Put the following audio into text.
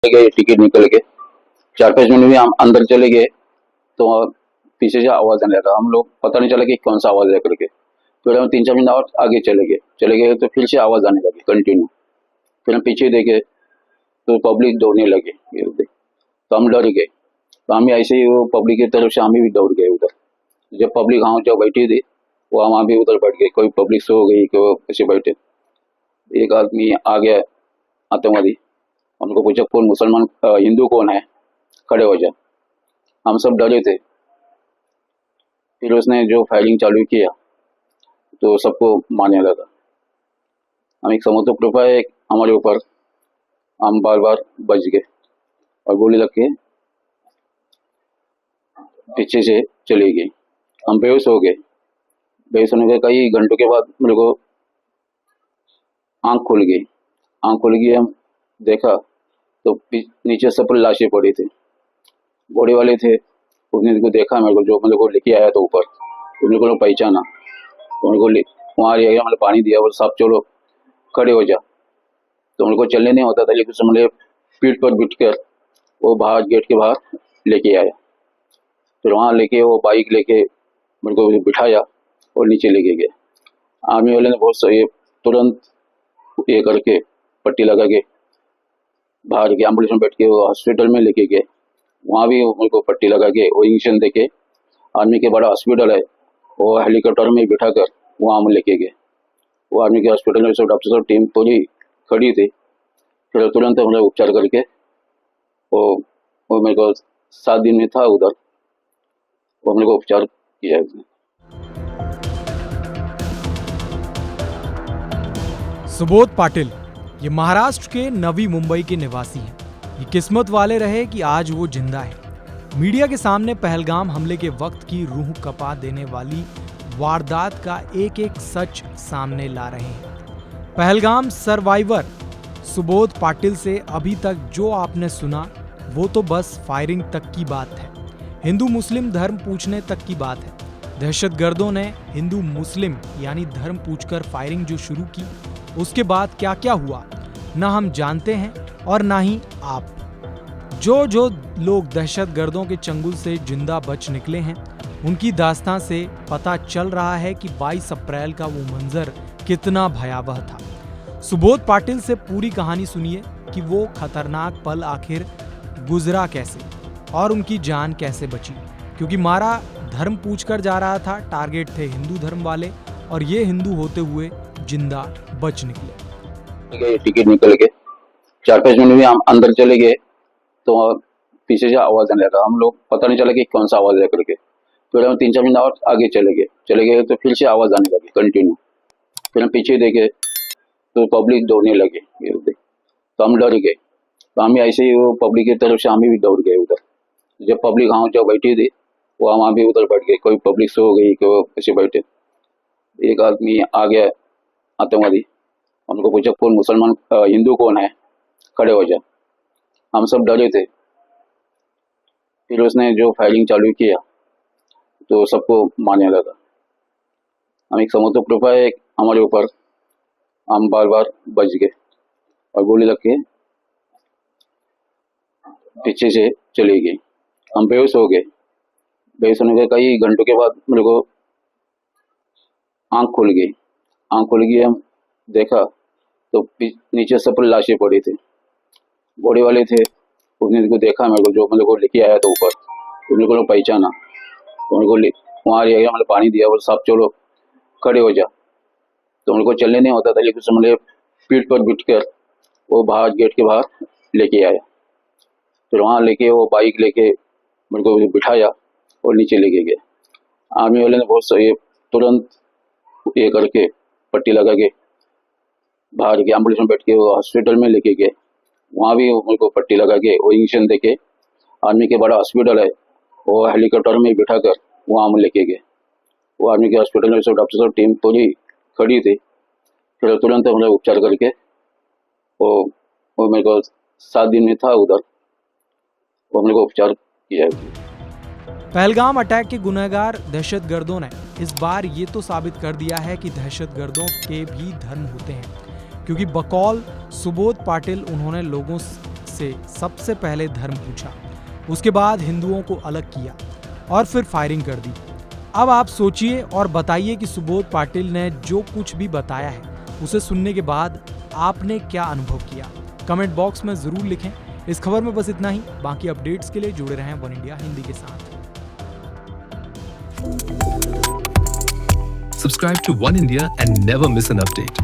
गए टिकट निकल के 4-5 मिनट में हम अंदर चले गए तो पीछे से आवाज आने लगा। हम लोग पता नहीं चला कि कौन सा आवाज है करके। फिर हम 3-4 मिनट और आगे चले गए तो फिर से आवाज आने लगी कंटिन्यू। फिर हम पीछे देखे तो पब्लिक दौड़ने लगे तो हम डर गए। तो हम ऐसे ही वो पब्लिक की तरफ से हम भी दौड़ गए उधर। जब पब्लिक वहाँ जो बैठी थी वो हम भी उधर बैठ गए। कोई पब्लिक सो गई, कोई ऐसे बैठे। एक आदमी आ गया आतंकवादी, हमको पूछा कौन मुसलमान हिंदू कौन है, खड़े हो जा। हम सब डरे थे। फिर उसने जो फायरिंग चालू किया तो सबको मारने लगा। हम एक समझो कृपा है हमारे ऊपर, हम बार बार बच गए और गोली लग के पीछे से चली गई। हम बेहोश हो गए। बेहोश होने के कई घंटों के बाद मेरे को आंख खुल गई। हम देखा तो नीचे सब पर लाशें पड़ी थी। बॉडी वाले थे, उसने को देखा मेरे को, जो मेरे को लेके आया था ऊपर, तो मेरे को पहचाना। तो मेरे को वहाँ ले गया, मैंने पानी दिया और साहब चलो खड़े हो जा। तो मेरे को चलने नहीं होता था, लेकिन मेरे पीठ पर बिठ कर वो बाहर गेट के बाहर लेके आया। फिर वहाँ लेके वो बाइक लेके मेरे को बिठाया और नीचे लेके गए। आर्मी वाले ने बहुत सही तुरंत ये करके पट्टी लगा के बाहर के एम्बुलेंस में बैठ के वो हॉस्पिटल में लेके गए। वहाँ भी मेरे को पट्टी लगा के वो इंजेक्शन दे के आर्मी के बड़ा हॉस्पिटल है, वो हेलीकॉप्टर में बिठा कर वहाँ हम लेके गए। वो आर्मी के हॉस्पिटल में सब डॉक्टर सब टीम पूरी खड़ी थी। फिर तुरंत हमने उपचार करके वो मेरे को 7 दिन में था उधर, वो मेरे को उपचार किया उसने। सुबोध पाटिल ये महाराष्ट्र के नवी मुंबई के निवासी हैं। ये किस्मत वाले रहे कि आज वो जिंदा है। मीडिया के सामने पहलगाम हमले के वक्त की रूह कपा देने वाली वारदात का एक एक सच सामने ला रहे हैं। पहलगाम सर्वाइवर सुबोध पाटिल से अभी तक जो आपने सुना वो तो बस फायरिंग तक की बात है, हिंदू मुस्लिम धर्म पूछने तक की बात है। दहशतगर्दों ने हिंदू मुस्लिम यानी धर्म पूछकर फायरिंग जो शुरू की, उसके बाद क्या क्या हुआ ना हम जानते हैं और ना ही आप। जो लोग दहशतगर्दों के चंगुल से जिंदा बच निकले हैं, उनकी दास्तां से पता चल रहा है कि 22 अप्रैल का वो मंजर कितना भयावह था। सुबोध पाटिल से पूरी कहानी सुनिए कि वो खतरनाक पल आखिर गुजरा कैसे और उनकी जान कैसे बची, क्योंकि मारा धर्म पूछकर जा रहा था। टारगेट थे हिंदू धर्म वाले और ये हिंदू होते हुए जिंदा बच निकले। टिकट निकल के 4-5 मिनट में हम अंदर चले गए तो पीछे से आवाज आने लगा। हम लोग पता नहीं चला कि कौन सा आवाज है करके। फिर हम 3-4 मिनट और आगे चले गए तो फिर से आवाज आने लगी कंटिन्यू। फिर हम पीछे देखे तो पब्लिक दौड़ने लगे तो हम डर गए। तो हम ऐसे ही वो पब्लिक की तरफ से हम भी दौड़ गए उधर। जब पब्लिक वहाँ जो बैठी थी वो हम भी उधर बैठ गए। कोई पब्लिक सो गई, कोई ऐसे बैठे। एक आदमी आ गया आतंकवादी, हमको पूछा कौन मुसलमान हिंदू कौन है, खड़े हो जा। हम सब डरे थे। फिर उसने जो फायरिंग चालू किया तो सबको मारने लगा। हम एक समझो कृपा है हमारे ऊपर, हम बार बार बच गए और गोली लग के पीछे से चली गई। हम बेहोश हो गए। बेहोश होने के कई घंटों के बाद मेरे को आंख खुल गई। हम देखा तो नीचे सब पर लाशें पड़ी थी। बॉडी वाले थे, उसने को देखा मेरे को, जो मेरे को लेके आया था ऊपर, तो मेरे को पहचाना। तो मेरे को वहाँ ले गया, मैंने पानी दिया और साहब चलो खड़े हो जा। तो मेरे को चलने नहीं होता था, लेकिन मेरे पीठ पर बिठ कर वो बाहर गेट के बाहर लेके आया। फिर वहाँ लेके वो बाइक लेके मेरे को बिठाया और नीचे लेके गए। आर्मी वाले ने बहुत सही तुरंत ये करके पट्टी लगा के बाहर के एम्बुलेंस में बैठ के वो हॉस्पिटल में लेके गए। वहाँ भी मेरे को पट्टी लगा के वो इंजेक्शन दे के आर्मी के बड़ा हॉस्पिटल है, वो हेलीकॉप्टर में बिठा कर वहाँ हम लेके गए। वो आर्मी के हॉस्पिटल में सब डॉक्टर सब टीम पूरी खड़ी थी। फिर तुरंत हमने उपचार करके वो मेरे को 7 दिन में था उधर, वो मेरे को उपचार किया। पहलगाम अटैक के गुनहगार दहशतगर्दों ने इस बार ये तो साबित कर दिया है कि दहशतगर्दों के भी धर्म होते हैं, क्योंकि बकौल सुबोध पाटिल उन्होंने लोगों से सबसे पहले धर्म पूछा, उसके बाद हिंदुओं को अलग किया और फिर फायरिंग कर दी। अब आप सोचिए और बताइए कि सुबोध पाटिल ने जो कुछ भी बताया है उसे सुनने के बाद आपने क्या अनुभव किया। कमेंट बॉक्स में जरूर लिखें। इस खबर में बस इतना ही। बाकी अपडेट्स के लिए जुड़े रहें वन इंडिया हिंदी के साथ। Subscribe to One India and never miss an update.